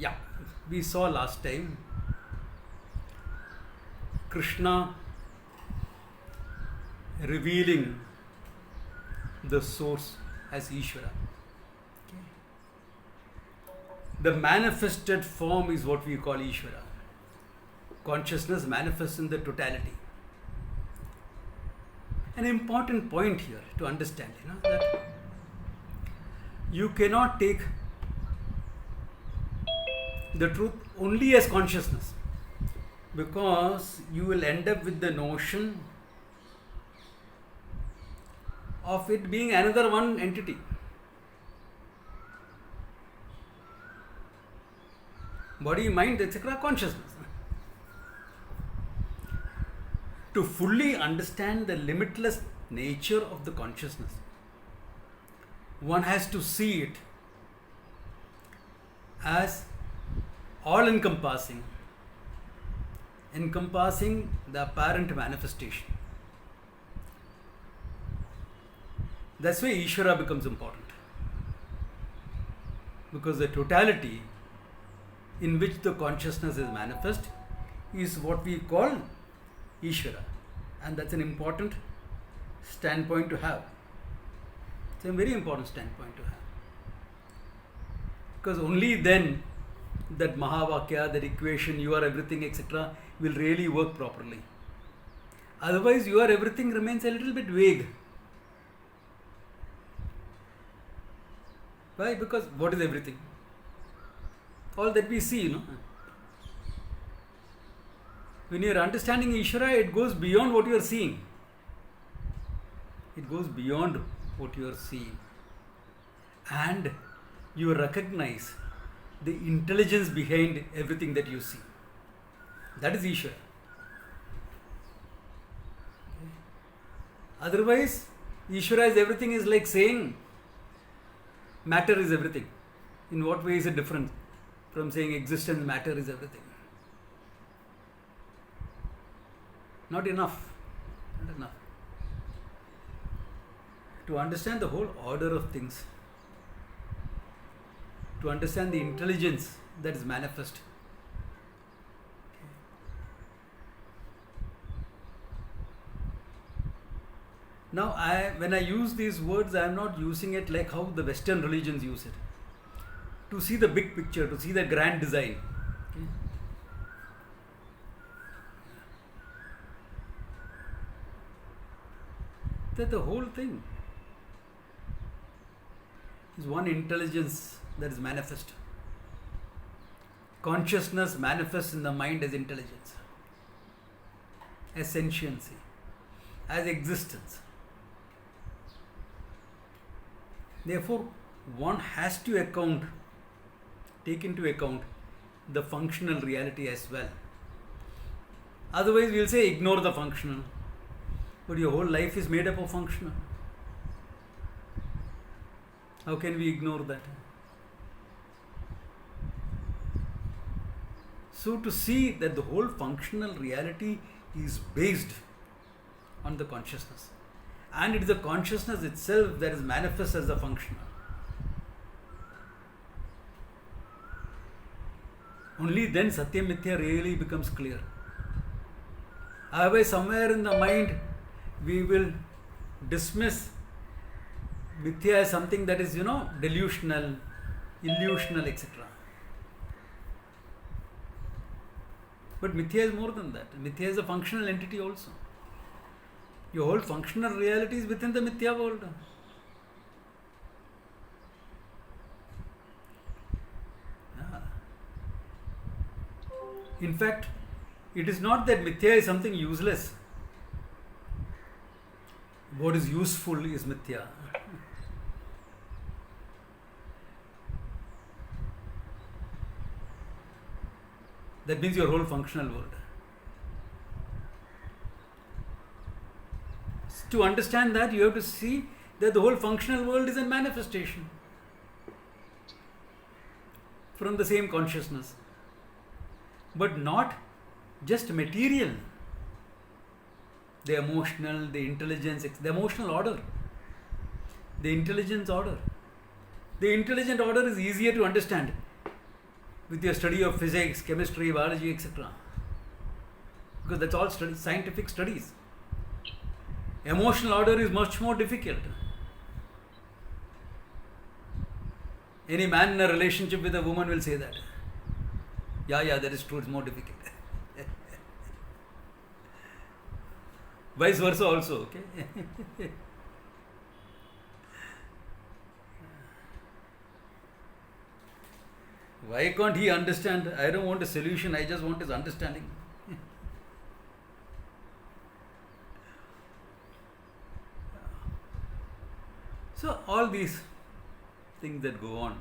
Yeah, we saw last time Krishna revealing the source as Ishvara. The manifested form is what we call Ishvara. Consciousness manifests in the totality. An important point here to understand, that you cannot take the truth only as consciousness, because you will end up with the notion of it being another one entity. Body, mind, etc., consciousness. To fully understand the limitless nature of the consciousness, one has to see it as all encompassing the apparent manifestation. That's why Ishvara becomes important, because the totality in which the consciousness is manifest is what we call Ishvara, and that's an important standpoint to have. It's a very important standpoint to have, because only then that Mahavakya, that equation, you are everything, etc., will really work properly. Otherwise, you are everything remains a little bit vague. Why? Because what is everything? All that we see, When you are understanding Ishvara, it goes beyond what you are seeing. It goes beyond what you are seeing. And you recognize the intelligence behind everything that you see. That is Ishvara. Otherwise, Ishvara is everything is like saying matter is everything. In what way is it different from saying existence, matter is everything? Not enough. Not enough. To understand the whole order of things, to understand the intelligence that is manifest, now when I use these words, I am not using it like how the Western religions use it. To see the big picture, to see the grand design. Okay. That the whole thing is one intelligence that is manifest. Consciousness manifests in the mind as intelligence, as sentiency, as existence. Therefore, one has to take into account the functional reality as well. Otherwise, we'll say ignore the functional. But your whole life is made up of functional. How can we ignore that? So to see that the whole functional reality is based on the consciousness, and it is the consciousness itself that is manifest as the functional. Only then Satya Mithya really becomes clear. Otherwise, somewhere in the mind, we will dismiss Mithya as something that is, delusional, illusional, etc. But Mithya is more than that. Mithya is a functional entity also. Your whole functional reality is within the Mithya world. In fact, it is not that Mithya is something useless. What is useful is Mithya. That means your whole functional world. To understand that, you have to see that the whole functional world is a manifestation from the same consciousness. But not just material. The emotional, the intelligence, the emotional order, the intelligence order. The intelligent order is easier to understand with your study of physics, chemistry, biology, etc. Because that's all studies, scientific studies. Emotional order is much more difficult. Any man in a relationship with a woman will say that. Yeah, that is true, it's more difficult. Vice versa also, okay? Why can't he understand? I don't want a solution, I just want his understanding. So all these things that go on,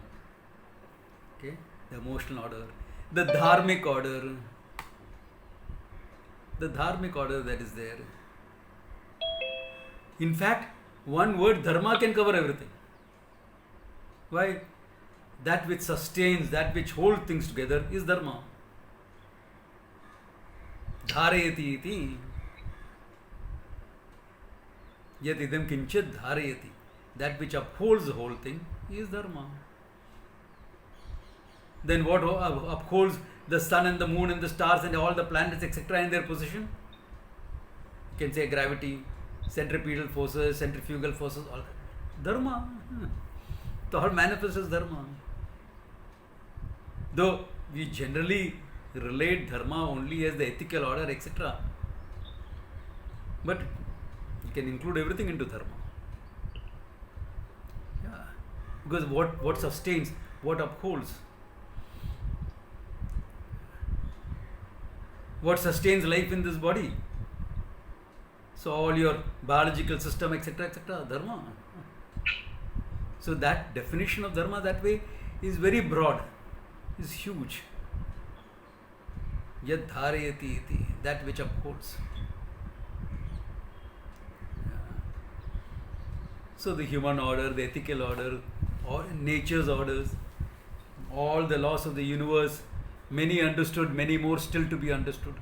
okay, the emotional order, the dharmic order that is there. In fact, one word dharma can cover everything. Why? That which sustains, that which holds things together is dharma. Dharayati iti. Yat idam kinchit dharayati. That which upholds the whole thing is dharma. Then what upholds the sun and the moon and the stars and all the planets, etc., in their position? You can say gravity, centripetal forces, centrifugal forces, all that. Dharma. The whole manifests as dharma. Though we generally relate dharma only as the ethical order, etc., but you can include everything into dharma. Yeah. Because what sustains, what upholds, what sustains life in this body. So all your biological system, etc., dharma. So that definition of dharma that way is very broad, is huge. Yad dharayati iti, that which upholds. So the human order, the ethical order, or nature's orders, all the laws of the universe, many understood, many more still to be understood.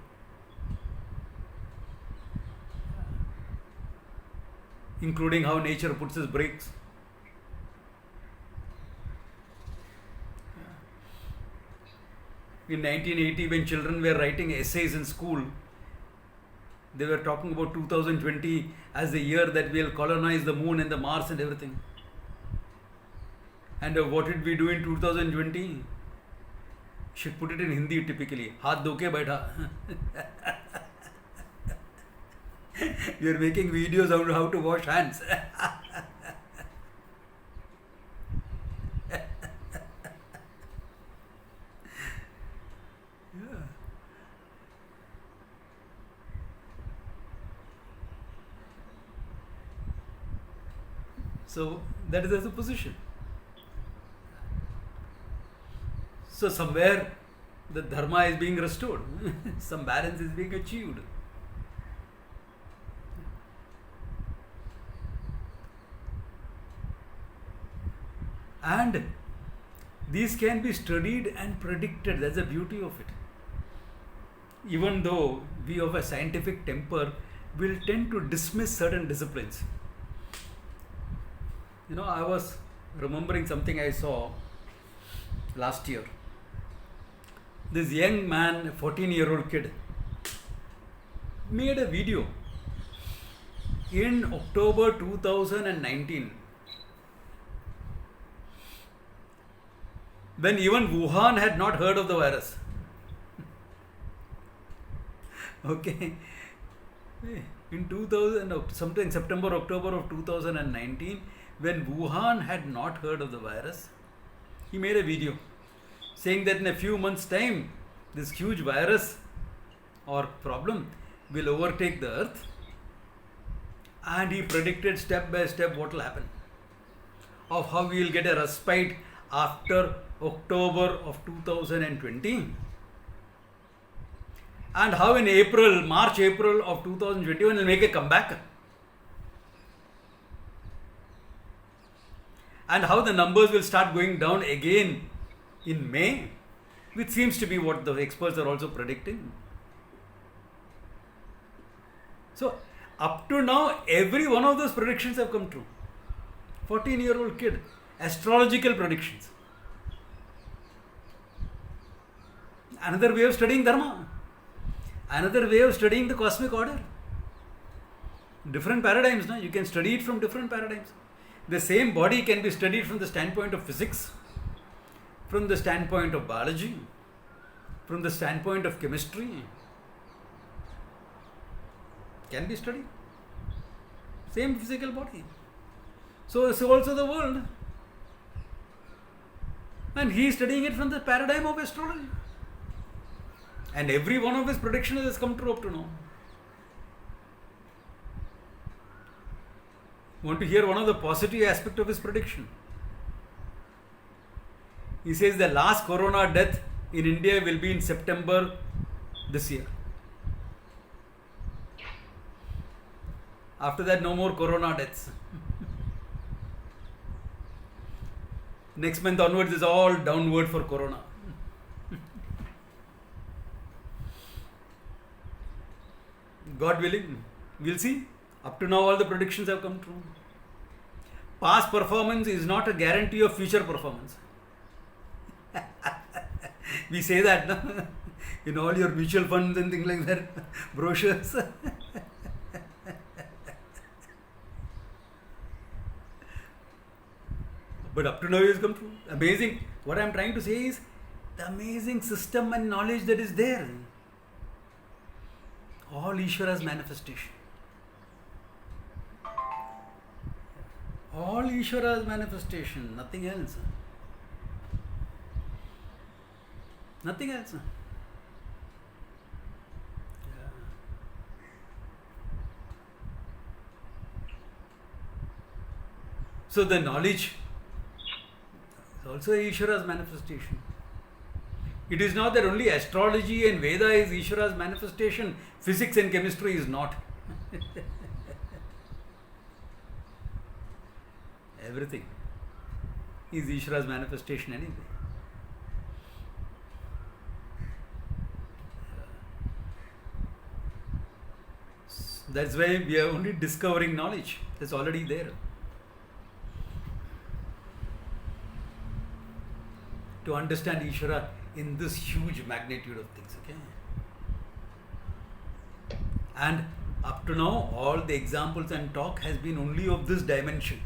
Including how nature puts its brakes. In 1980, when children were writing essays in school, they were talking about 2020 as the year that we'll colonize the moon and the Mars and everything. And what did we do in 2020? Should put it in Hindi typically. Haath dho ke baitha. We are making videos on how to wash hands. So that is the position. So somewhere the dharma is being restored. Some balance is being achieved. And these can be studied and predicted. That's the beauty of it. Even though we of a scientific temper will tend to dismiss certain disciplines. You know, I was remembering something I saw last year. This young man, a 14-year-old kid, made a video in October 2019 when even Wuhan had not heard of the virus. Okay. In 2000, sometime September, October of 2019, when Wuhan had not heard of the virus, he made a video saying that in a few months' time, this huge virus or problem will overtake the earth, and he predicted step by step what will happen, of how we will get a respite after October of 2020, and how in March, April of 2021 will make a comeback, and how the numbers will start going down again in May, which seems to be what the experts are also predicting. So, up to now, every one of those predictions have come true. 14-year-old kid, astrological predictions. Another way of studying Dharma. Another way of studying the cosmic order. Different paradigms, no? You can study it from different paradigms. The same body can be studied from the standpoint of physics, from the standpoint of biology, from the standpoint of chemistry. Can be studied. Same physical body. So is also the world. And he is studying it from the paradigm of astrology. And every one of his predictions has come true up to now. Want to hear one of the positive aspects of his prediction? He says the last corona death in India will be in September this year. After that, no more corona deaths. Next month onwards is all downward for corona. God willing, we'll see. Up to now, all the predictions have come true. Past performance is not a guarantee of future performance. We say that, no? In all your mutual funds and things like that, brochures. But up to now, it has come true. Amazing. What I am trying to say is the amazing system and knowledge that is there. All Ishvara's manifestation. All Ishvara's manifestation, nothing else. Nothing else. Yeah. So the knowledge is also Ishvara's manifestation. It is not that only astrology and Veda is Ishvara's manifestation, physics and chemistry is not. Everything is Ishvara's manifestation anyway. That's why we are only discovering knowledge that's already there. To understand Ishvara in this huge magnitude of things, okay? And up to now, all the examples and talk has been only of this dimension.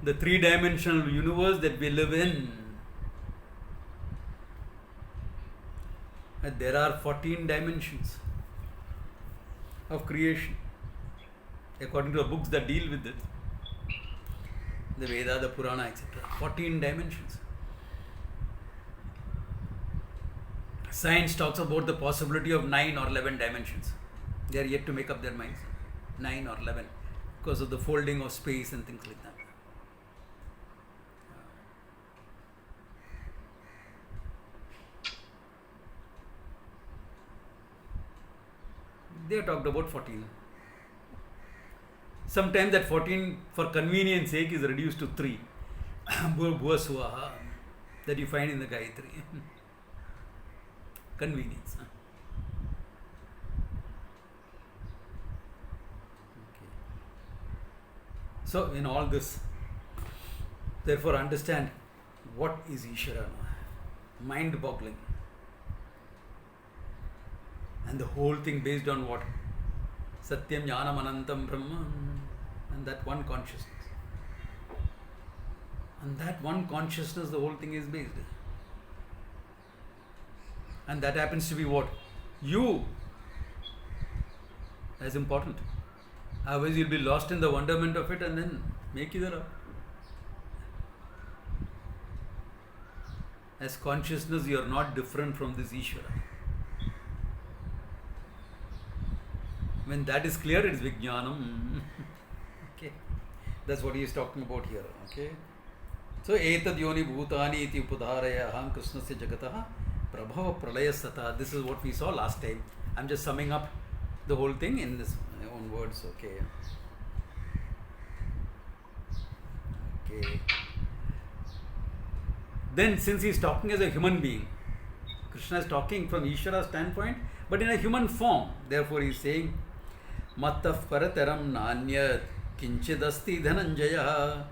The three-dimensional universe that we live in. And there are 14 dimensions of creation, according to the books that deal with it. The Veda, the Purana, etc. 14 dimensions. Science talks about the possibility of 9 or 11 dimensions. They are yet to make up their minds. 9 or 11, because of the folding of space and things like that. They have talked about 14. Sometimes that 14, for convenience sake, is reduced to 3. Bhuva Swaha, that you find in the Gayatri. Convenience. Okay. So, in all this, therefore, understand what is Ishvara. Mind-boggling. And the whole thing based on what? Satyam Jnanam Anantam Brahma. And that one consciousness. And that one consciousness, the whole thing is based. And that happens to be what? You. That's important. Otherwise you'll be lost in the wonderment of it and then make either up. As consciousness, you are not different from this Ishvara. When that is clear, it is Vijnanam. Okay. That's what he is talking about here. Okay. So, etad yoni bhutani iti upadharaya aham krishnasya jagataha prabhava pralaya sata. This is what we saw last time. I'm just summing up the whole thing in this own words. Okay. Okay. Then, since he is talking as a human being, Krishna is talking from Ishvara's standpoint, but in a human form. Therefore, he is saying, Mattah parataram nanyat kinchidasti dhananjaya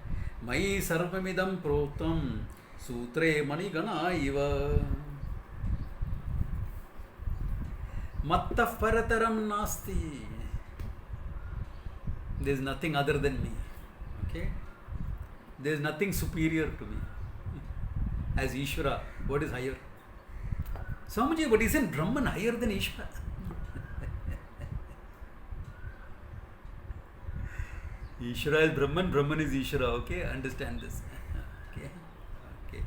mai sarvamidam protam sutre manigana iva. Mattah parataram nasti. There is nothing other than me. Okay? There is nothing superior to me. As Ishvara, what is higher? Swamiji, but isn't Brahman higher than Ishvara? Ishvara is Brahman, Brahman is Ishvara. Okay? Understand this. Okay? Okay.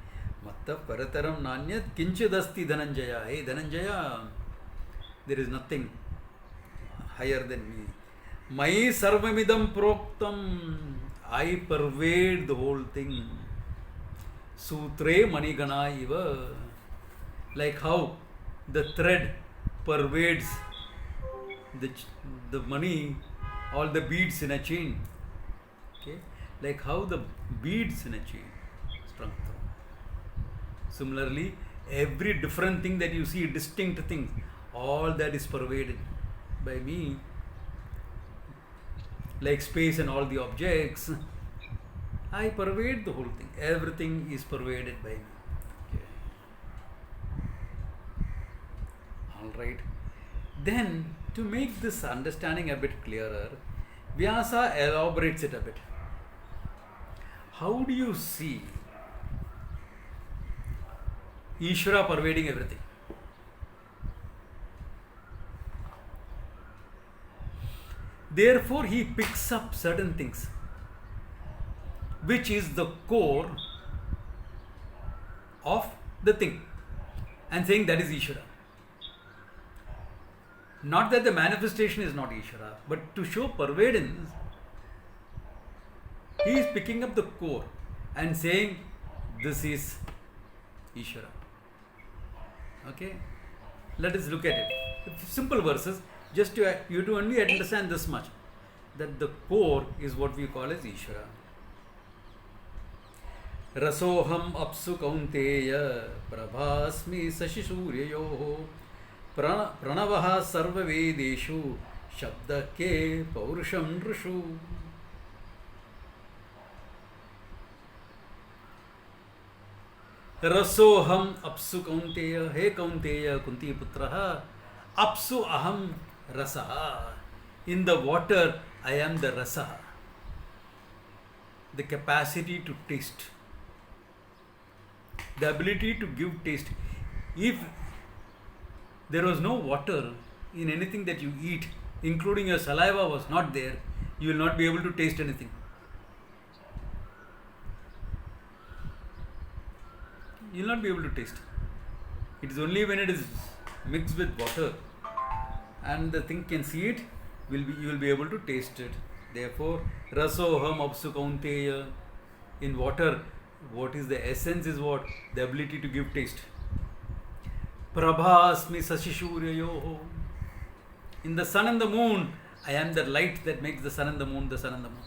Mattah parataram nanyat kinchidasti Dhananjaya. Hey Dhananjaya, there is nothing higher than me. Mai sarvamidam proktam. I pervade the whole thing. Sutre manigana iva. Like how the thread pervades the money, all the beads in a chain. Okay? Like how the beads in a chain strung through. Similarly, every different thing that you see, distinct things, all that is pervaded by me. Like space and all the objects, I pervade the whole thing. Everything is pervaded by me. Okay. Alright. Then, to make this understanding a bit clearer, Vyasa elaborates it a bit. How do you see Ishvara pervading everything? Therefore, he picks up certain things, which is the core of the thing, and saying that is Ishvara. Not that the manifestation is not Ishvara, but to show pervadence, he is picking up the core and saying this is Ishvara. Okay? Let us look at it. Simple verses. Just to you to only understand this much, that the core is what we call as Ishvara. Rasoham apsu kaunteya prabhasmi sashisuryayoho pranavaha sarva vedeshu shabda ke paurusham nrishu. Rasoham apsu kaunteya, he kaunteya kunti putraha, apsu aham rasaha. In the water, I am the rasaha. The capacity to taste. The ability to give taste. If there was no water in anything that you eat, including your saliva was not there, you will not be able to taste anything. You will not be able to taste. It is only when it is mixed with water and the thing can see it, you will be able to taste it. Therefore, rasoham apsu kaunteya. In water, what is the essence is what? The ability to give taste. Prabhasmi sashishuryayoho. In the sun and the moon, I am the light that makes the sun and the moon the sun and the moon.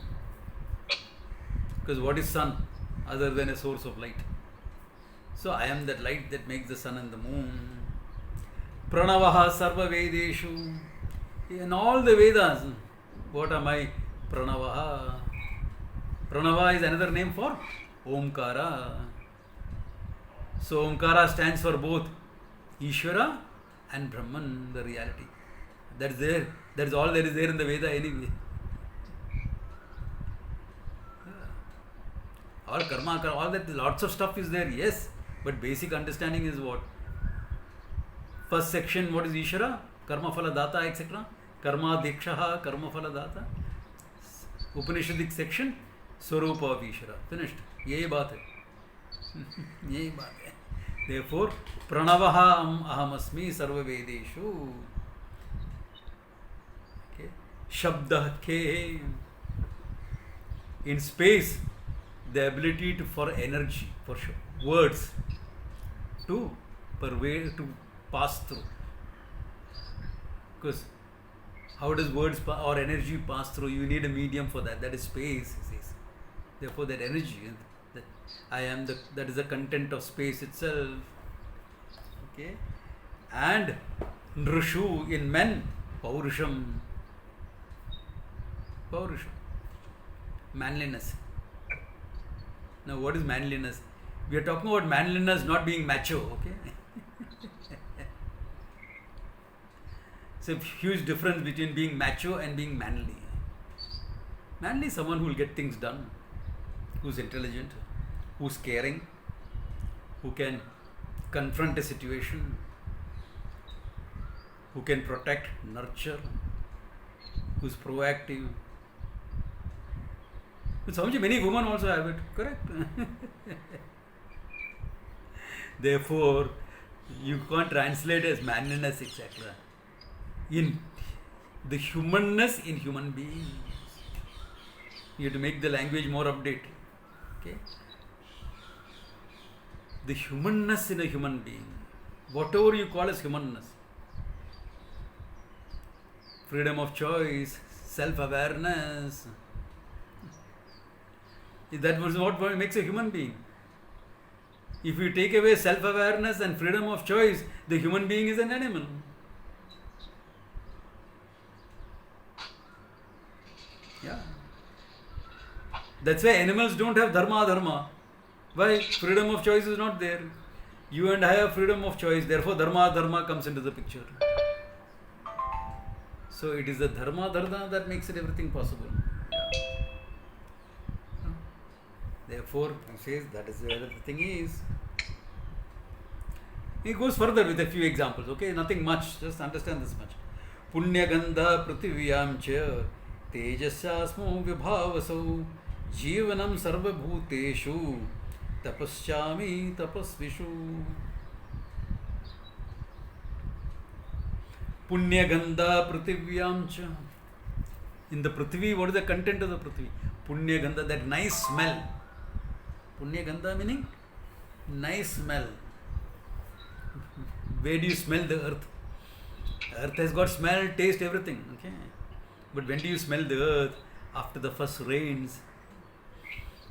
Because what is sun other than a source of light? So I am that light that makes the sun and the moon. Pranavaha sarva vedeshu. In all the Vedas, what am I? Pranavaha. Pranava is another name for Omkara. So Omkara stands for both Ishvara and Brahman, the reality. That's there. That's all there is there in the Veda anyway. All karma, all that, lots of stuff is there, yes. But basic understanding is what? First section, what is Ishvara? Karma phala data, etc. Karma dikshaha, karma phala data. Upanishadic section, Swarupa of Ishvara. Finished. Yehi baat hai. Yehi baat hai. Therefore, pranavaha ahamasmi sarva vedeshu. Okay. Shabda ke. In space, the ability for energy, for words to pervade, to pass through. Because how does words or energy pass through? You need a medium for that. That is space. Therefore, that energy, that I am that is the content of space itself. Okay, and nrishu in men, paurusham, manliness. Now, what is manliness? We are talking about manliness not being macho. Okay. It's a huge difference between being macho and being manly. Manly is someone who will get things done, who's intelligent, who's caring, who can confront a situation, who can protect, nurture, who's proactive. But somehow many women also have it, correct? Therefore, you can't translate as manliness, etc. In the humanness in human beings, you have to make the language more updated. Okay? The humanness in a human being, whatever you call as humanness, freedom of choice, self-awareness, that was what makes a human being. If you take away self-awareness and freedom of choice, the human being is an animal. Yeah. That's why animals don't have dharma. Why? Freedom of choice is not there. You and I have freedom of choice, therefore dharma comes into the picture. So it is the dharma that makes it everything possible. Therefore, he says that is where the thing is. He goes further with a few examples, okay? Nothing much, just understand this much. Punya gandha prithiviyam cha tejasyasmo vibhavasau jivanam sarva bhuteshu tapasyami tapasvishu. Punya gandha prithiviyam cha. In the prithvi, what is the content of the prithvi? Punya gandha, that nice smell. Punya gandha meaning nice smell. Where do you smell the earth? Earth has got smell, taste, everything. Okay. But when do you smell the earth? After the first rains.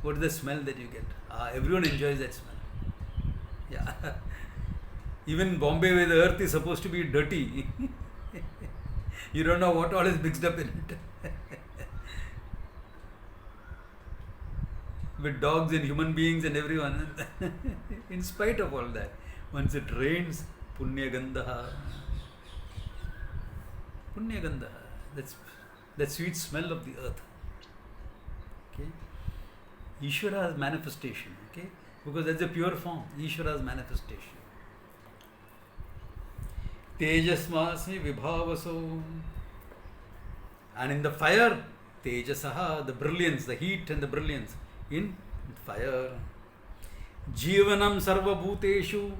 What is the smell that you get? Everyone enjoys that smell. Yeah. Even Bombay, where the earth is supposed to be dirty, you don't know what all is mixed up in it. With dogs and human beings and everyone. In spite of all that, once it rains, Punya gandha. Punya gandha. That's that sweet smell of the earth. Okay. Ishvara's manifestation. Okay. Because that's a pure form. Ishvara's manifestation. Tejasmasmi vibhavaso. And in the fire, Tejasaha, the brilliance, the heat and the brilliance in fire. Jivanam sarva bhuteshu,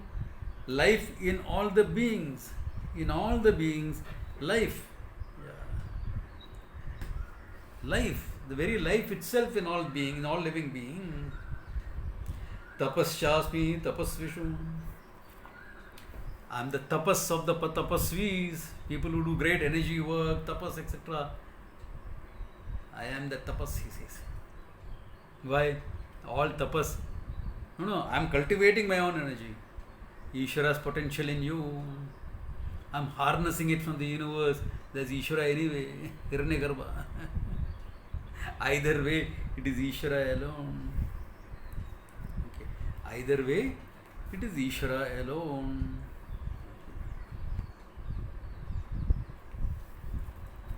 life in all the beings. In all the beings, life. Yeah. Life, the very life itself in all being, in all living being. Tapasyasmi tapasvishu. I am the tapas of the tapasvis, people who do great energy work, tapas, etc. I am the tapas, he says. Why? All tapas. No, I am cultivating my own energy. Ishvara's potential in you. I am harnessing it from the universe. There's Ishvara anyway. Hiranyagarbha. Either way, it is Ishvara alone. Okay. Either way, it is Ishvara alone.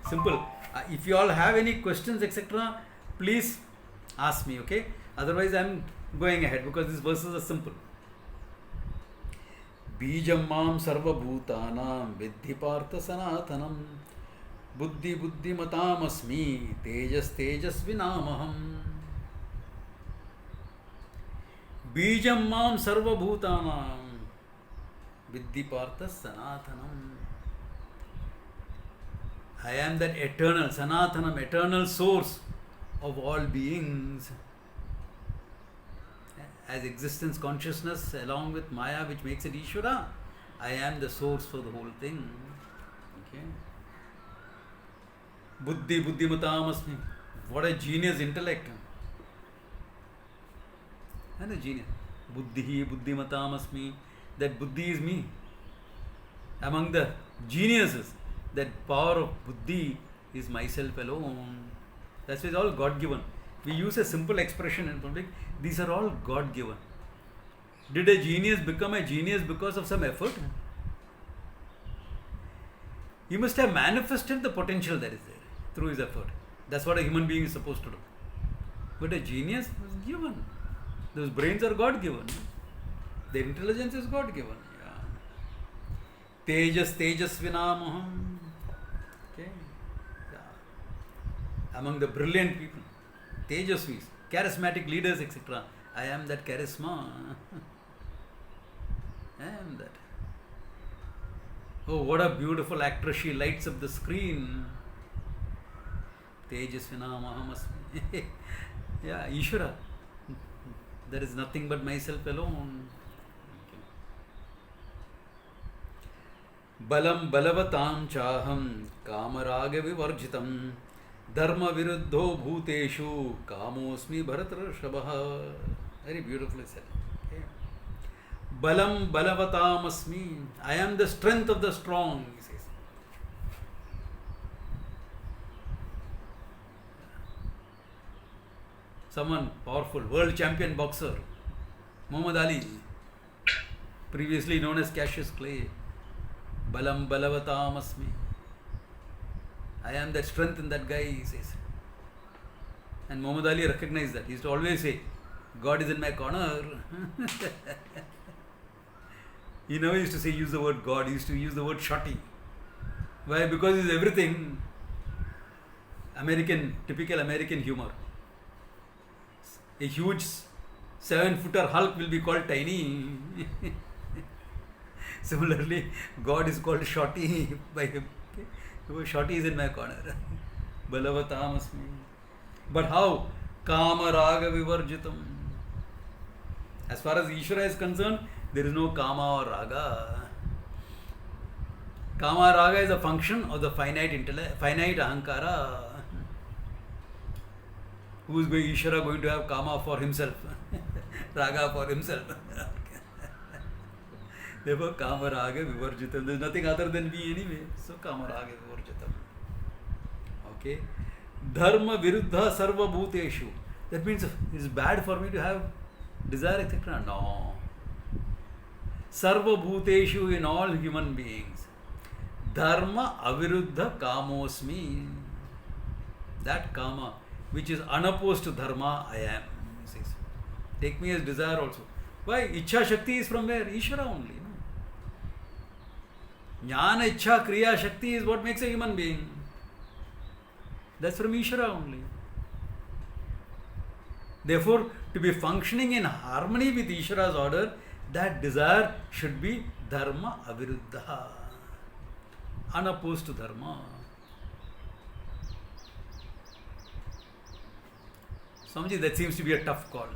Simple. If you all have any questions, etc., please ask me, okay? Otherwise, I am going ahead because these verses are simple. Bijam mam sarva bhutanam vidhi partha sanatanam buddhi buddhi matam asmi tejas tejas vinamaham. Bijam mam sarva bhutanam vidhi partha sanatanam. I am that eternal, Sanatanam, eternal source of all beings. As existence, consciousness, along with Maya, which makes it Ishvara, I am the source for the whole thing. Okay. Buddhi, buddhimatam asmi. What a genius intellect. And a genius. Buddhi, buddhimatam asmi. That buddhi is me. Among the geniuses, that power of buddhi is myself alone. That's why it's all God-given. We use a simple expression in public. These are all God-given. Did a genius become a genius because of some effort? He must have manifested the potential that is there through his effort. That's what a human being is supposed to do. But a genius was given. Those brains are God given. Their intelligence is God given. Yeah. Tejas Tejasvinamaham. Okay. Yeah. Among the brilliant people, Tejasvis, charismatic leaders, etc. I am that charisma. I am that. Oh, what a beautiful actress. She lights up the screen. Tejasvinamaham asmi. Yeah, Ishvara. There is nothing but myself alone. Balam balavatam chaham kamaraga vivarjitam dharma viruddho bhuteshu kamosmi bharatrashabha. Very beautifully said. Okay. Balam balavatam asmi. I am the strength of the strong, he says. Someone powerful, world champion boxer, Muhammad Ali, previously known as Cassius Clay. Balam balavatam asmi. I am that strength in that guy, he says. And Muhammad Ali recognized that. He used to always say, God is in my corner. He never used to say, use the word God. He used to use the word shorty. Why? Because it's everything. Typical American humor. A huge 7-footer Hulk will be called tiny. Similarly, God is called shorty by him. Okay? Shorty is in my corner. Balavatam asmi. But how? Kama raga vivarjitam. As far as Ishvara is concerned, there is no kama or raga. Kama raga is a function of the finite ahankara. Who is Ishvara going to have kama for himself? Raga for himself. Therefore, kama raga vivarjitam. There is nothing other than me anyway. So, kama raga vivarjitam. Okay. Dharma viruddha sarva bhuteshu. That means it is bad for me to have desire, etc. No. Sarva bhuteshu, in all human beings. Dharma aviruddha kamosmi. That kama, which is unopposed to dharma, I am. He says. Take me as desire also. Why? Ichha Shakti is from where? Ishvara only. No? Jnana, Ichha, Kriya, Shakti is what makes a human being. That's from Ishvara only. Therefore, to be functioning in harmony with Ishvara's order, that desire should be dharma aviruddha, unopposed to dharma. Swamiji, that seems to be a tough call.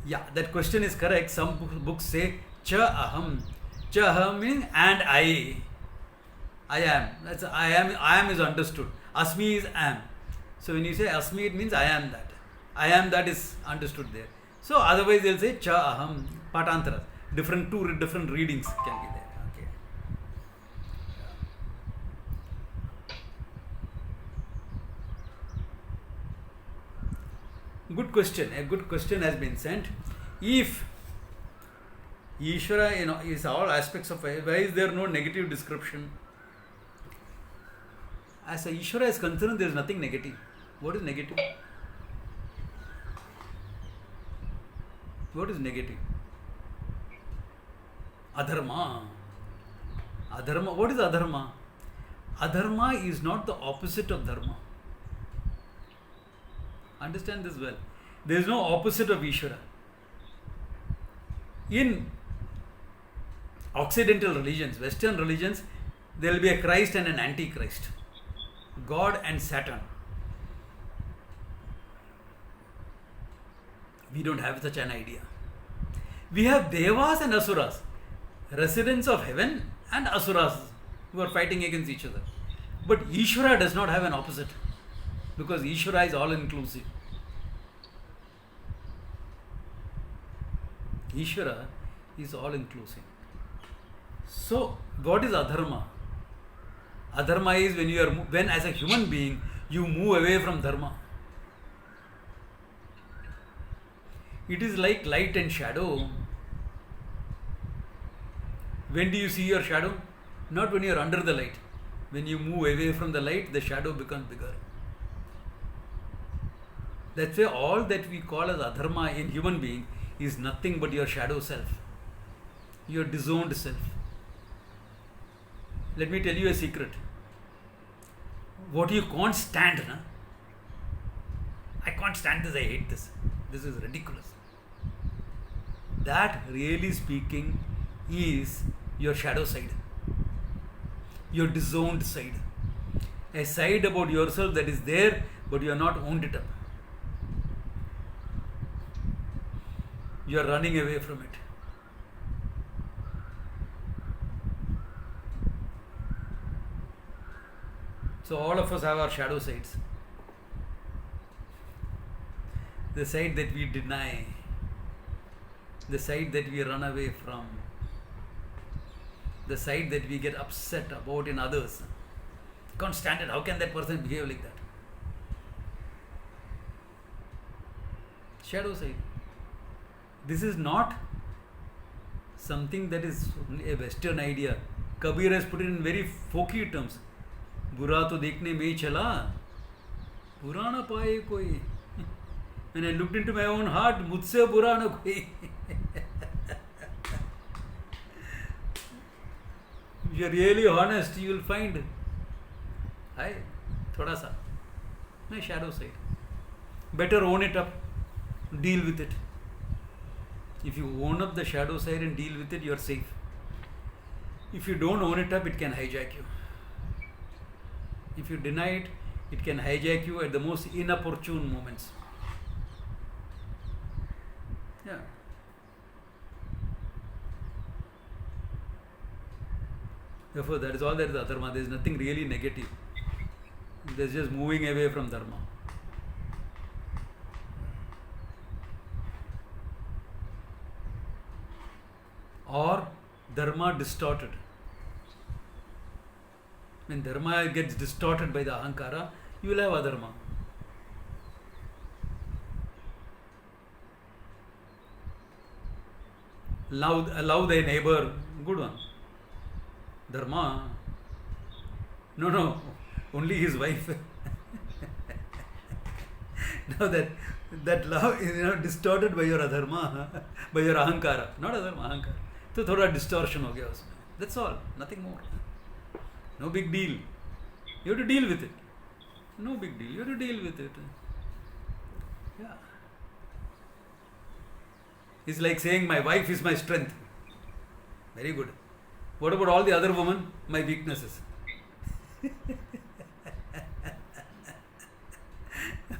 Yeah, that question is correct. Some books say cha aham. Cha aham means and I. I am. That's I am is understood. Asmi is am. So when you say asmi, it means I am that. I am that is understood there. So otherwise they'll say cha aham. Patantara. Two different readings can be there. Okay. Good question. A good question has been sent. If Ishvara, is all aspects of life, why is there no negative description? As a Ishvara is concerned, there is nothing negative. What is negative? What is negative? Adharma. Adharma. What is adharma? Adharma is not the opposite of dharma. Understand this well. There is no opposite of Ishvara. In Occidental religions, Western religions, there will be a Christ and an Antichrist. God and Satan. We don't have such an idea. We have Devas and Asuras, residents of heaven and Asuras who are fighting against each other. But Ishvara does not have an opposite, because Ishvara is all inclusive. Ishvara is all inclusive. So, what is adharma? Adharma is when as a human being you move away from dharma. It is like light and shadow. When do you see your shadow? Not when you are under the light. When you move away from the light, the shadow becomes bigger. That's why all that we call as adharma in human being is nothing but your shadow self, your disowned self. Let me tell you a secret. What you can't stand, na? I can't stand this, I hate this. This is ridiculous. That, really speaking, is your shadow side, your disowned side. A side about yourself that is there, but you are not owned it up. You are running away from it. So all of us have our shadow sides. The side that we deny, the side that we run away from, the side that we get upset about in others. Can't stand it. How can that person behave like that? Shadow side. This is not something that is a Western idea. Kabir has put it in very folky terms. बुरा तो देखने में ही चला, बुरा ना पाए कोई. When I looked into my own heart, मुझसे बुरा ना कोई. If you are really honest, you will find, hi, थोड़ा सा, my shadow side. Better own it up, deal with it. If you own up the shadow side and deal with it, you are safe. If you don't own it up, it can hijack you. If you deny it, it can hijack you at the most inopportune moments. Yeah. Therefore, that is all there is adharma. There is nothing really negative. There is just moving away from dharma. Or dharma distorted. When dharma gets distorted by the ahankara, you will have adharma. Allow thy neighbor, good one. Dharma. No, only his wife. Now that love is distorted by your adharma, by your ahankara, not adharma, ahankara. So thoda distortion ho gaya usme. That's all, nothing more. No big deal. You have to deal with it. No big deal. You have to deal with it. Yeah. It's like saying my wife is my strength. Very good. What about all the other women? My weaknesses.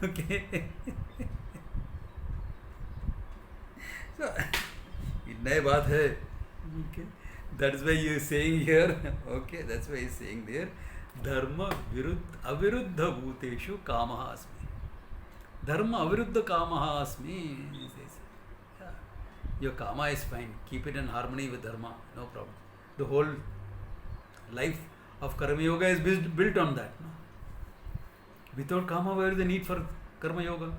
Okay. So, इतना बात है. Okay. That's why he is saying here, okay, that's why he is saying there, dharma aviruddha bhuteshu kamaha asmi. Dharma aviruddha kamaha asmi. He says, yeah. Your kama is fine. Keep it in harmony with dharma. No problem. The whole life of karma yoga is built on that. No? Without kama, where is the need for karma yoga?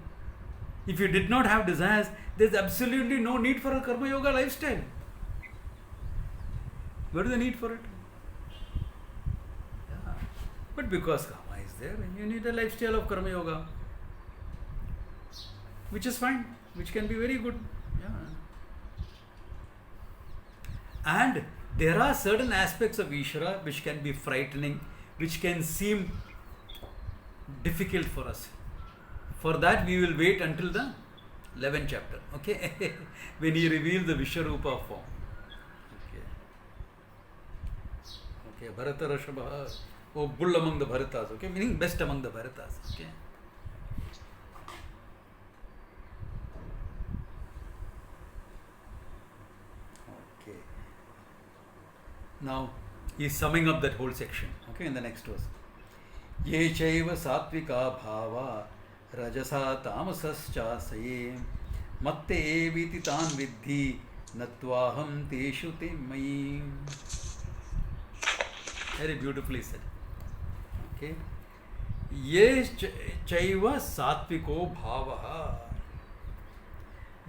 If you did not have desires, there is absolutely no need for a karma yoga lifestyle. What is the need for it? Yeah. But because karma is there, you need a lifestyle of karma yoga, which is fine, which can be very good. Yeah. And there are certain aspects of Ishvara which can be frightening, which can seem difficult for us. For that we will wait until the 11th chapter, okay? When he reveals the Vishwarupa form. Okay, Bharata Rashabha, bull among the Bharatas, okay, meaning best among the Bharatas, okay. Okay. Now, he is summing up that whole section, okay, in the next verse. Ye chaiva satvika bhava rajasa tamasascha matte eviti tan vidhi natvaham teshu te mai. Very beautifully said. Okay. Ye chaiva satviko bhavaha.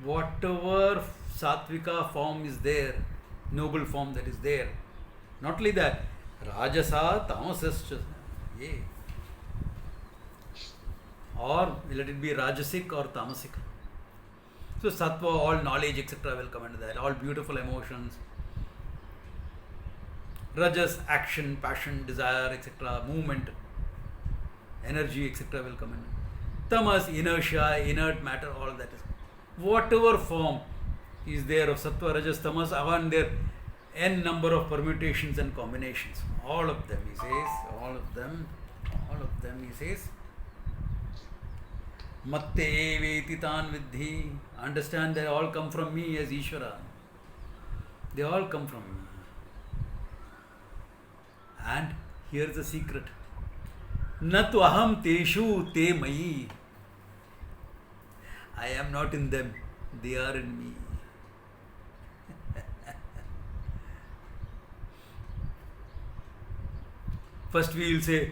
Whatever satvika form is there, noble form that is there. Not only that, Rajasa, Tamasascha, yeah. Or let it be Rajasic or Tamasic. So Sattva, all knowledge, etc. will come under that, all beautiful emotions. Rajas, action, passion, desire, etc., movement, energy, etc. will come in. Tamas, inertia, inert matter, all that is. Whatever form is there of Sattva, Rajas, Tamas, Avan, there n number of permutations and combinations. All of them, he says, all of them, he says. Matte veti tan vidhi. Understand they all come from me as Ishvara. They all come from me. And here's the secret. Natu aham teshu te mayi. I am not in them. They are in me. First we will say,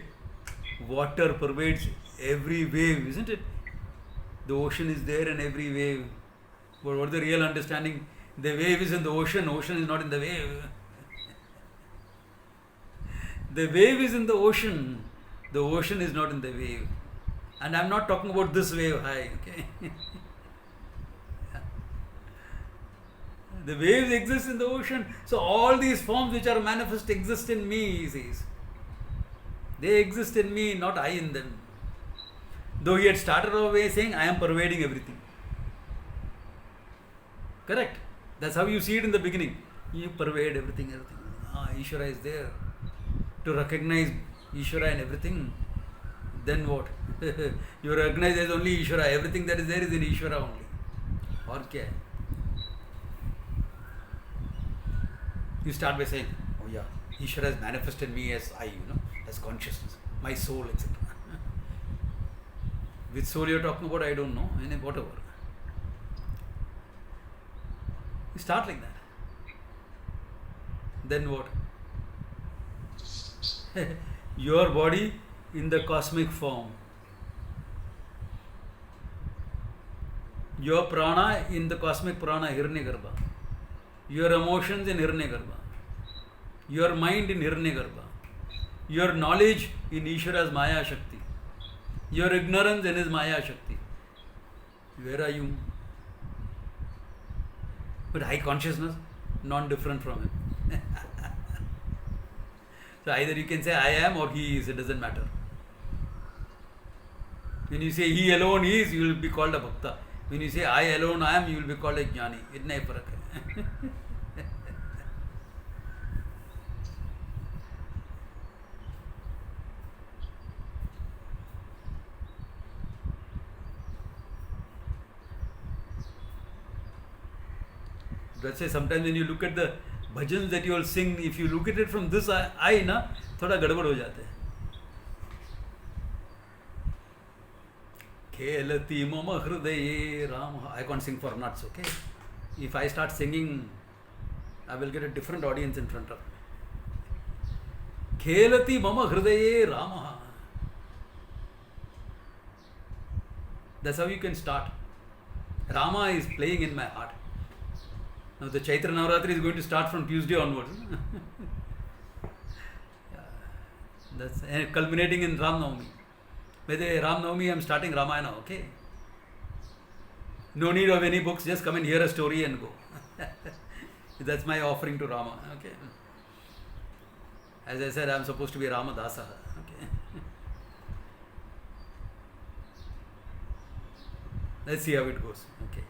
water pervades every wave, isn't it? The ocean is there in every wave. But what is the real understanding? The wave is in the ocean is not in the wave. The wave is in the ocean is not in the wave. And I am not talking about this wave high, okay? The waves exist in the ocean. So all these forms which are manifest exist in me, he says. They exist in me, not I in them. Though he had started away saying, I am pervading everything. Correct? That's how you see it in the beginning. You pervade everything. Ishvara is there. To recognize Ishvara and everything, then what? You recognize there is only Ishvara. Everything that is there is in Ishvara only. Or kya hai? You start by saying, oh yeah, Ishvara has manifested me as I, as consciousness, my soul, etc. Which soul you are talking about, I don't know, whatever. You start like that. Then what? Your body in the cosmic form. Your prana in the cosmic prana, Hiranyagarbha. Your emotions in Hiranyagarbha. Your mind in Hiranyagarbha. Your knowledge in Ishvara's Maya Shakti. Your ignorance in his Maya Shakti. Where are you? But high consciousness, non-different from him. So either you can say I am or he is, it doesn't matter. When you say he alone is, you will be called a bhakta. When you say I alone am, you will be called a jnani. Itna hi farak hai. That's why sometimes when you look at the bhajans that you all sing, if you look at it from this eye, thoda gadbad ho jata hai. Khelati mama hridaye Rama. I can't sing for nuts, okay? If I start singing, I will get a different audience in front of me. Khelati mama hridaye Rama. That's how you can start. Rama is playing in my heart. Now the Chaitra Navaratri is going to start from Tuesday onwards. That's culminating in Ram Navami. By the Ram Navami, I am starting Ramayana, okay? No need of any books, just come and hear a story and go. That's my offering to Rama, okay? As I said, I am supposed to be Ramadasa, okay? Let's see how it goes, okay?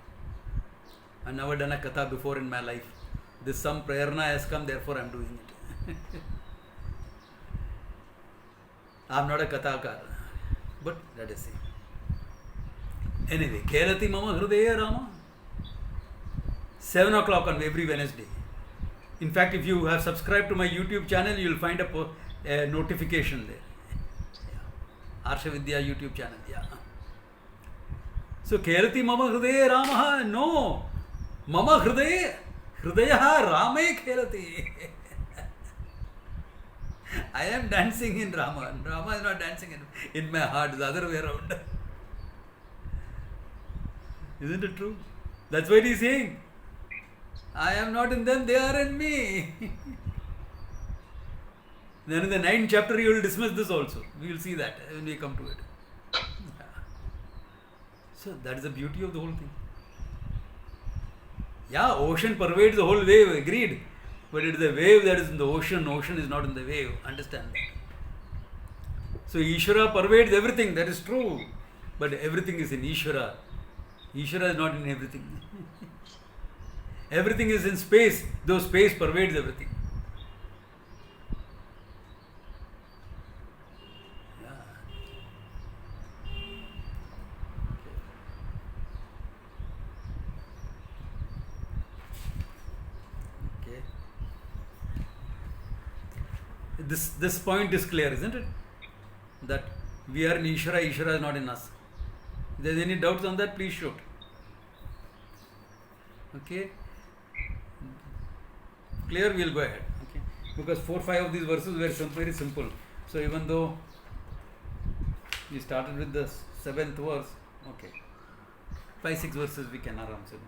I've never done a katha before in my life. This some prerna has come, therefore I am doing it. I am not a kathakar, but let us see. Anyway, Khelati mama hridaya Rama. 7 o'clock on every Wednesday. In fact, if you have subscribed to my YouTube channel, you will find a notification there. Yeah. Arsha Vidya YouTube channel, yeah. So, Khelati mama hridaya Rama, no. Mama hridaya Rame khelati. I am dancing in Rama. Rama is not dancing in my heart. It's the other way around. Isn't it true? That's what he's saying. I am not in them, they are in me. Then in the 9th chapter you will dismiss this also. We will see that when we come to it. So that is the beauty of the whole thing. Yeah, ocean pervades the whole wave, agreed. But it is the wave that is in the ocean is not in the wave. Understand that. So Ishvara pervades everything, that is true. But everything is in Ishvara. Ishvara is not in everything. Everything is in space, though space pervades everything. Yeah. Okay. This point is clear, isn't it? That we are in Ishvara, Ishvara is not in us. If there is any doubts on that, please shoot. Okay. Clear, we will go ahead. Okay. Because 4-5 of these verses were very simple. So even though we started with the 7th verse, okay, 5-6 verses we can answer.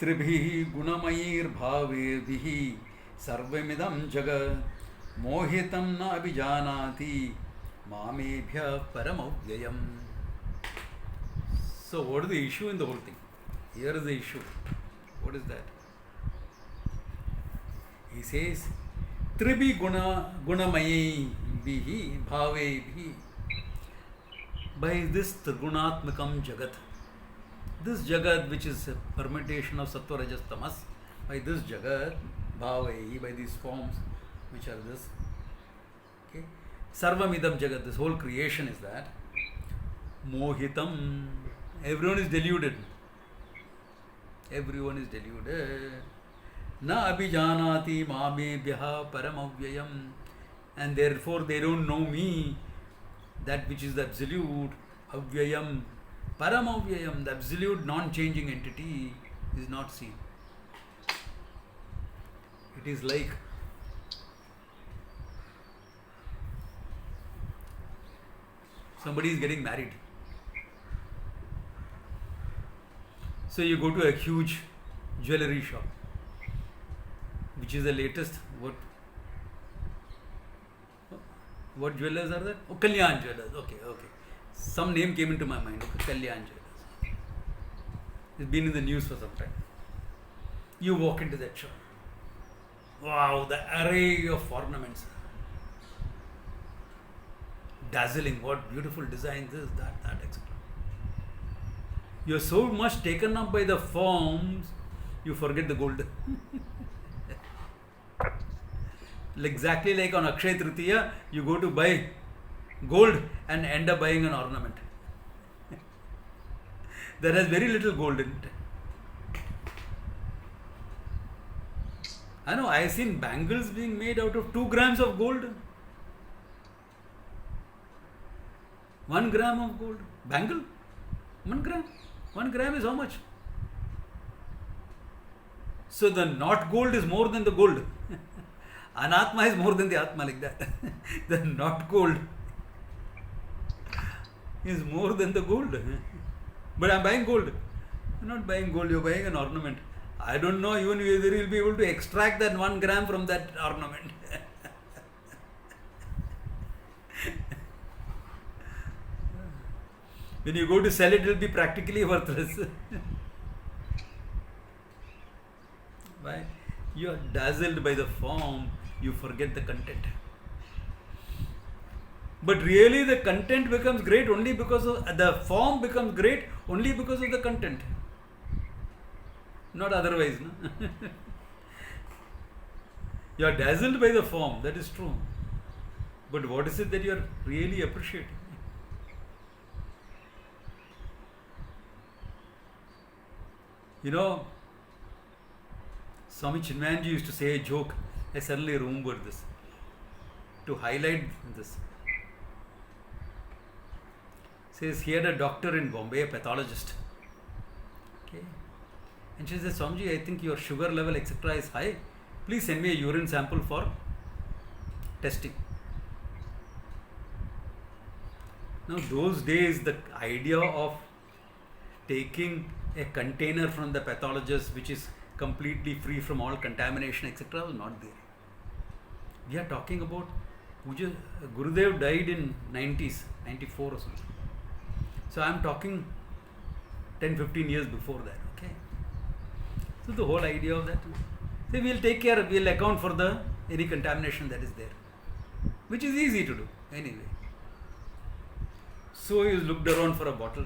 त्रिभिः गुणमयैर्भावेभिः सर्वमिदं जगत् मोहितं न अभिजानाति मामेभ्यः परमव्ययम्. So what is the issue in the whole thing? Here is the issue. What is that? He says, Tribi gunamayi bihi bhave bihi. By this Trigunatmakam Jagat, this Jagat which is a permutation of Sattva Rajas Tamas, by this Jagat, bhave, by these forms which are this, okay, Sarvamidam Jagat, this whole creation is that, Mohitam, everyone is deluded. Everyone is deluded. Na abhijanati mamebhyaha paramavyayam. And therefore they don't know me, that which is the absolute, avyayam, paramavyayam, the absolute non-changing entity is not seen. It is like somebody is getting married. So you go to a huge jewelry shop, which is the latest. What jewelers are there? Oh, Kalyan Jewelers. Okay. Some name came into my mind. Okay, Kalyan Jewelers. It's been in the news for some time. You walk into that shop. Wow, the array of ornaments. Dazzling. What beautiful designs, this, that, etc. You're so much taken up by the forms, you forget the gold. Exactly like on Akshay Tritiya, you go to buy gold and end up buying an ornament that has very little gold in it. I know, I have seen bangles being made out of 2 grams of gold. 1 gram of gold. Bangle? 1 gram? 1 gram is how much? So the not gold is more than the gold. Anatma is more than the Atma, like that. The not gold is more than the gold. But I am buying gold. You are not buying gold, you are buying an ornament. I don't know even whether you will be able to extract that 1 gram from that ornament. When you go to sell it, it will be practically worthless. Why? You are dazzled by the form, you forget the content. But really the content becomes great only because of the form becomes great only because of the content. Not otherwise. No? You are dazzled by the form, that is true. But what is it that you are really appreciating? You know, Swami Chinmayanji used to say a joke. I suddenly remembered this to highlight this. Says he had a doctor in Bombay, a pathologist. Okay, and she says, Swamiji, I think your sugar level etc. is high. Please send me a urine sample for testing. Now those days the idea of taking a container from the pathologist which is completely free from all contamination, etc., was not there. We are talking about Gurudev died in 90s, 94 or something. So I am talking 10-15 years before that. Okay. So the whole idea of that, so we'll take care, we'll account for the any contamination that is there, which is easy to do anyway. So he looked around for a bottle,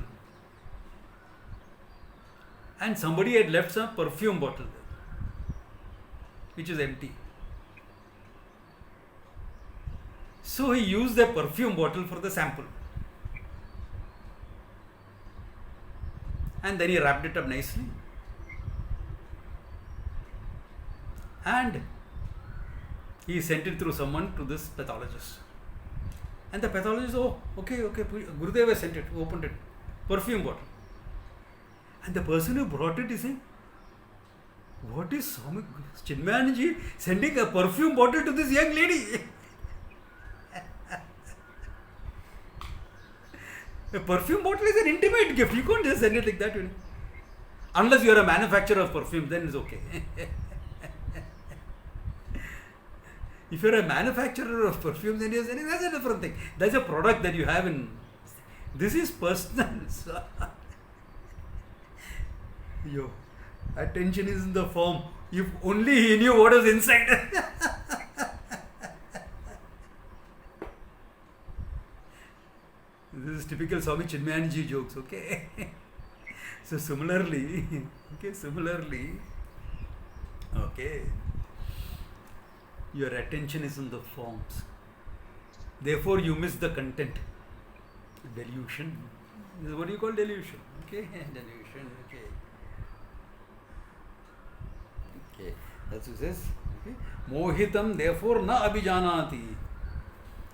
and somebody had left some perfume bottle there, which is empty. So he used the perfume bottle for the sample, and then he wrapped it up nicely, and he sent it through someone to this pathologist. And the pathologist, oh, okay, Gurudev has sent it, opened it, perfume bottle. And the person who brought it is saying, what is Swami Chinmayanji sending a perfume bottle to this young lady? A perfume bottle is an intimate gift. You can't just send it like that, you know. Unless you are a manufacturer of perfume, then it's okay. If you're a manufacturer of perfumes, then you're sending, that's a different thing. That's a product that you have in. This is personal. Yo, attention is in the form. If only he knew what was inside. This is typical Swami Chinmayanji jokes, okay? So similarly, your attention is in the forms. Therefore, you miss the content. Delusion. This is what you call delusion. Okay? Delusion. Okay. That's what it says. Okay. Mohitam, therefore, na abhijanati.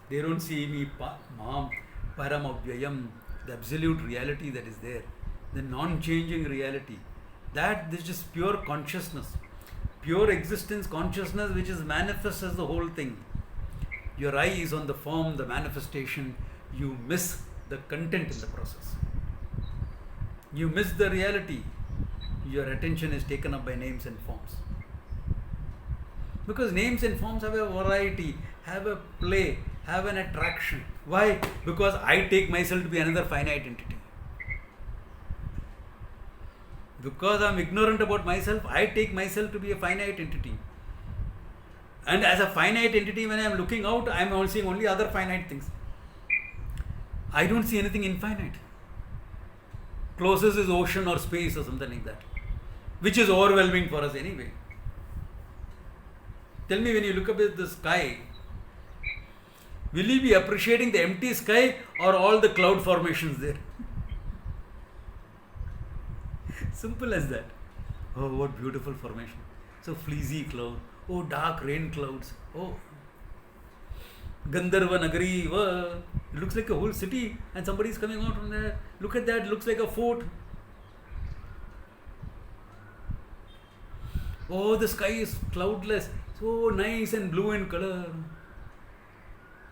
They don't see me, Mam, Paramabhyayam, the absolute reality that is there, the non-changing reality. That this is just pure consciousness. Pure existence consciousness which is manifest as the whole thing. Your eye is on the form, the manifestation. You miss the content in the process. You miss the reality. Your attention is taken up by names and forms. Because names and forms have a variety, have a play, have an attraction. Why? Because I take myself to be another finite entity. Because I am ignorant about myself, I take myself to be a finite entity. And as a finite entity, when I am looking out, I am seeing only other finite things. I don't see anything infinite. Closest is ocean or space or something like that, which is overwhelming for us anyway. Tell me, when you look up at the sky, will you be appreciating the empty sky or all the cloud formations there? Simple as that. Oh, what beautiful formation. So fleecy cloud. Oh, dark rain clouds. Oh, Gandharva Nagari. It looks like a whole city and somebody is coming out from there. Look at that, looks like a fort. Oh, the sky is cloudless. So nice and blue in color.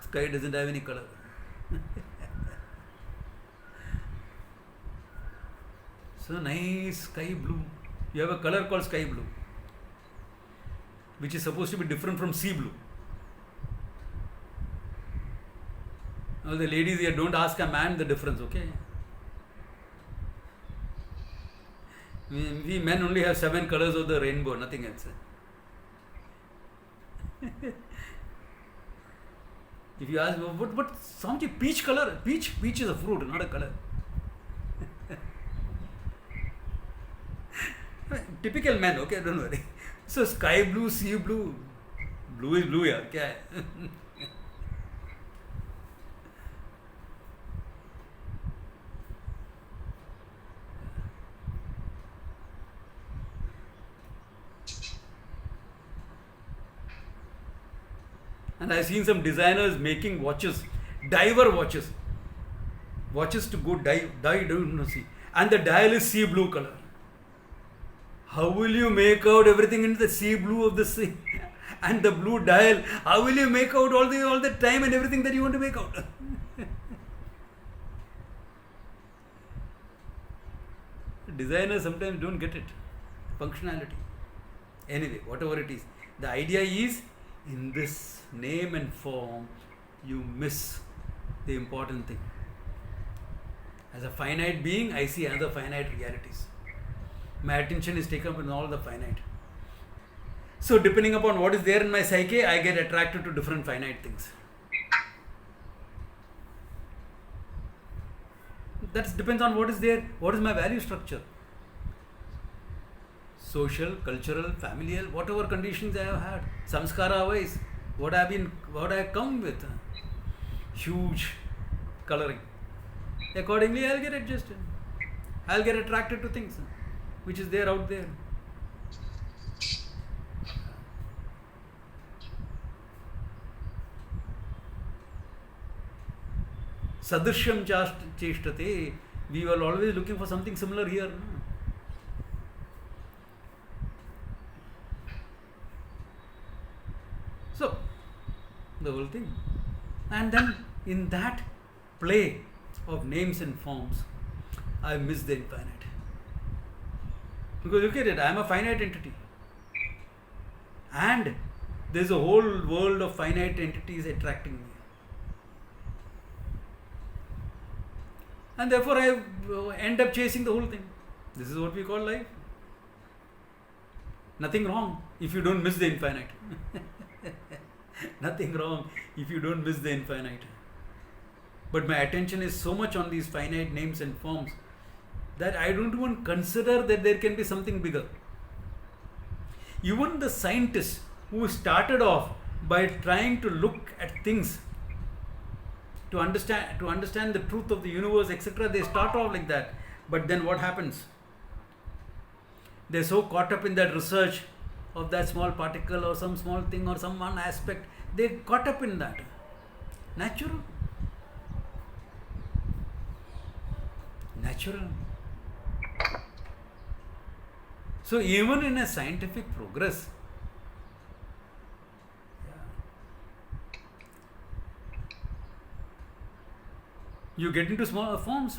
Sky doesn't have any color. So nice sky blue. You have a color called sky blue, which is supposed to be different from sea blue. Now the ladies here, don't ask a man the difference, okay? We men only have 7 colors of the rainbow, nothing else. If you ask, what Swamiji, peach color? Peach is a fruit, not a color. Typical men, okay, don't worry. So sky blue, sea blue, blue is blue, yeah, kya hai? And I've seen some designers making watches, diver watches to go dive down the sea, and the dial is sea blue color. How will you make out everything in the sea blue of the sea and the blue dial? How will you make out all the time and everything that you want to make out? designers sometimes don't get it. Functionality. Anyway, whatever it is. The idea is, in this name and form, you miss the important thing. As a finite being, I see other finite realities. My attention is taken up in all the finite. So depending upon what is there in my psyche, I get attracted to different finite things. That depends on what is there, what is my value structure. Social, cultural, familial, whatever conditions I have had, samskara wise, what I come with, huge coloring. Accordingly, I'll get adjusted. I'll get attracted to things which is there out there. Sadrishyam cheshtate. We were always looking for something similar here. No? So, the whole thing. And then in that play of names and forms, I miss the infinite. Because look at it, I am a finite entity. And there is a whole world of finite entities attracting me. And therefore I end up chasing the whole thing. This is what we call life. Nothing wrong if you don't miss the infinite. Nothing wrong if you don't miss the infinite. But my attention is so much on these finite names and forms that I don't even consider that there can be something bigger. Even the scientists who started off by trying to look at things to understand the truth of the universe, etc., they start off like that. But then what happens? They're so caught up in that research of that small particle or some small thing or some one aspect. They're caught up in that. Natural. So even in a scientific progress, you get into small forms.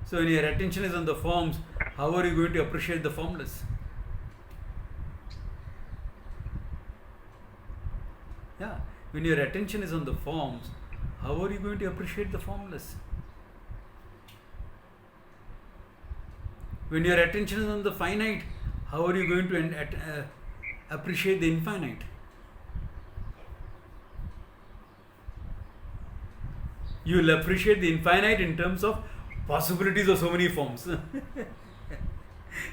So when your attention is on the forms, how are you going to appreciate the formless? Yeah. When your attention is on the forms, how are you going to appreciate the formless? When your attention is on the finite, how are you going to appreciate the infinite? You will appreciate the infinite in terms of possibilities of so many forms.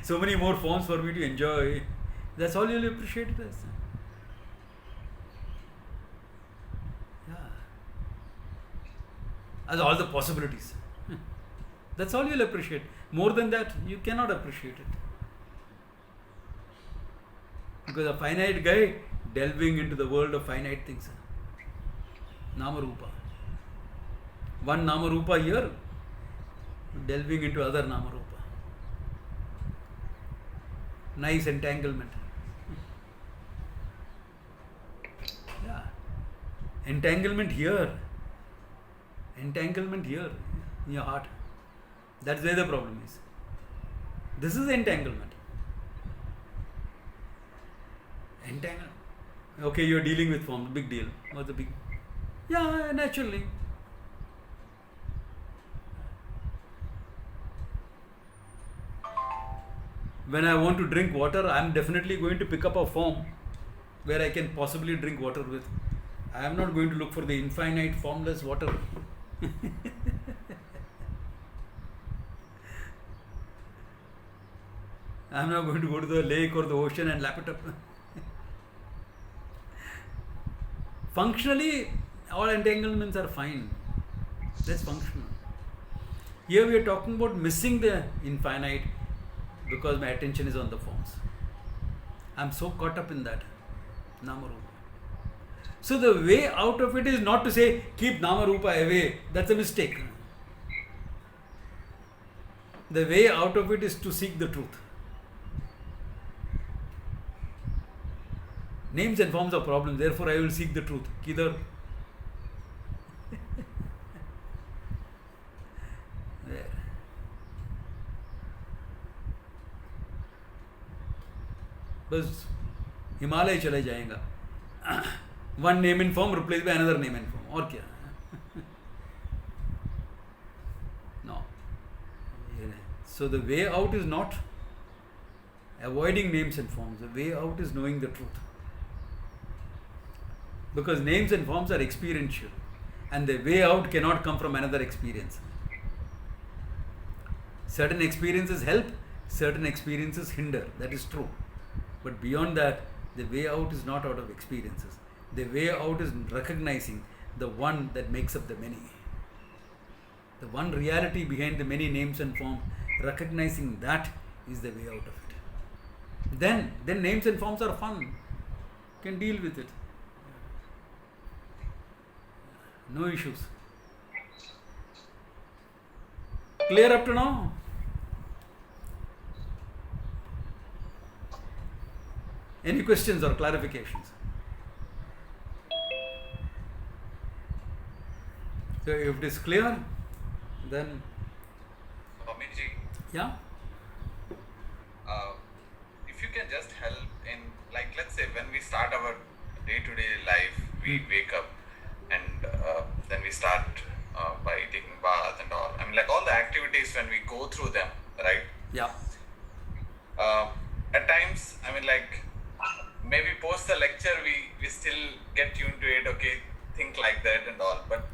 So many more forms for me to enjoy. That's all you will appreciate it as. As all the possibilities. That's all you'll appreciate. More than that, you cannot appreciate it. Because a finite guy delving into the world of finite things. Namarupa. One Namarupa here, delving into other Namarupa. Nice entanglement. Yeah. Entanglement here in your heart. That's where the problem is. This is entanglement. Okay, you're dealing with form, big deal. What's the big? Yeah, naturally. When I want to drink water, I'm definitely going to pick up a form where I can possibly drink water with. I am not going to look for the infinite, formless water. I'm not going to go to the lake or the ocean and lap it up. Functionally, all entanglements are fine. That's functional. Here we are talking about missing the infinite because my attention is on the forms. I'm so caught up in that. Namarupa. So the way out of it is not to say, keep Namarupa away. That's a mistake. The way out of it is to seek the truth. Names and forms are problems, therefore I will seek the truth. Kidhar. because Himalaya चले जाएगा. One name and form replaced by another name and form. और क्या? No. So the way out is not avoiding names and forms. The way out is knowing the truth. Because names and forms are experiential, and the way out cannot come from another experience. Certain experiences help, certain experiences hinder. That is true. But beyond that, the way out is not out of experiences. The way out is recognizing the one that makes up the many. The one reality behind the many names and forms, recognizing that is the way out of it. Then names and forms are fun. You can deal with it. No issues. Clear up to now? Any questions or clarifications? So if it is clear, then Swamiji, yeah. If you can just help in, like, let's say when we start our day-to-day life, we wake up and then we start by taking bath and all. I mean, like all the activities when we go through them, right? Yeah. At times, I mean, like maybe post the lecture, we still get tuned to it. Okay, think like that and all. But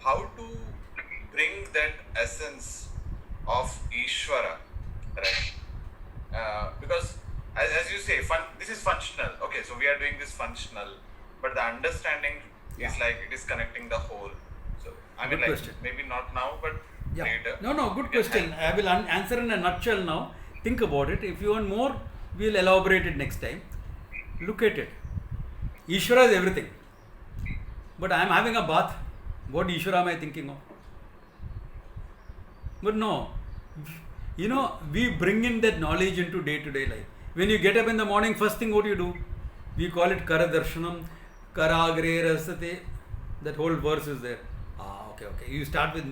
how to bring that essence of Ishvara, right? Because as you say, this is functional. Okay, so we are doing this functional, but the understanding is like it is connecting the whole. So I mean, Good like question. maybe not now, but Yeah. later. No, good you can question. help. I will answer in a nutshell now. Think about it. If you want more, we'll elaborate it next time. Look at it. Ishvara is everything. But I am having a bath. What Ishvara am I thinking of? But no. You know, we bring in that knowledge into day-to-day life. When you get up in the morning, first thing what you do? We call it Karadarshanam, Karagre Rasate. That whole verse is there. Okay. You start with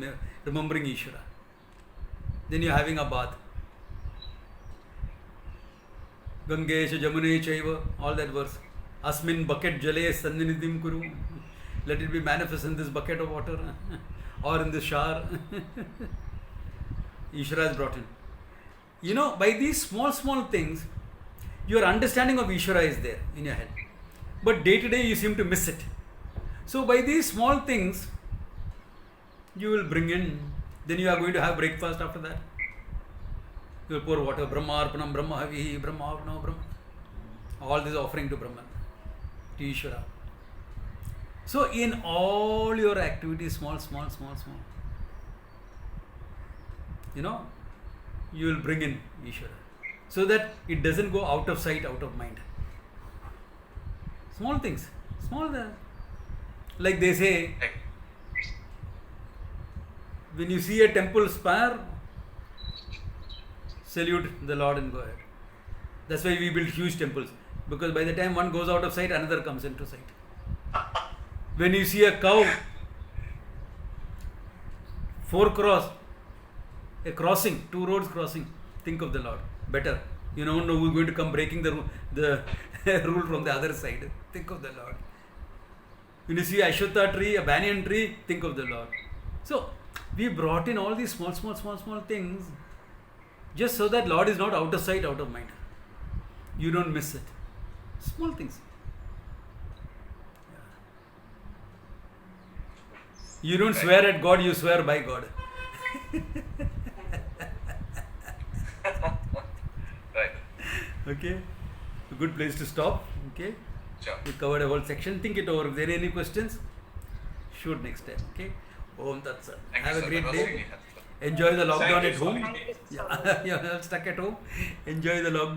remembering Ishvara. Then you're having a bath. Gangesha Jamune Chaiva, all that verse. Asmin bucket jale sanninidim kuru. Let it be manifest in this bucket of water or in this shower. Ishvara is brought in. You know, by these small things, your understanding of Ishvara is there in your head. But day to day you seem to miss it. So by these small things, you will bring in, then you are going to have breakfast after that. You will pour water, Brahma Arpanam, Brahma Havihi, Brahma Arpanam, Brahma. All this offering to Brahman, to Ishvara. So in all your activities, small, you know, you will bring in Ishvara. So that it doesn't go out of sight, out of mind. Small things, like they say, when you see a temple spire, salute the Lord and go ahead. That's why we build huge temples, because by the time one goes out of sight, another comes into sight. When you see a cow, a crossing, 2 roads crossing, think of the Lord. Better. You don't know who's going to come breaking the rule from the other side. Think of the Lord. When you see a Ashwatha tree, a banyan tree, think of the Lord. So, we brought in all these small things just so that Lord is not out of sight, out of mind. You don't miss it. Small things. You don't swear at God, you swear by God. Right. Okay. A good place to stop. Okay. Sure. We covered a whole section. Think it over. If there are any questions, shoot next time. Okay. Om Tat Sat. Thank Have you, a sir. great That was day. really helpful. Enjoy the lockdown Thank you at so home. much. Thank you so Yeah, much. you're stuck at home. Enjoy the lockdown.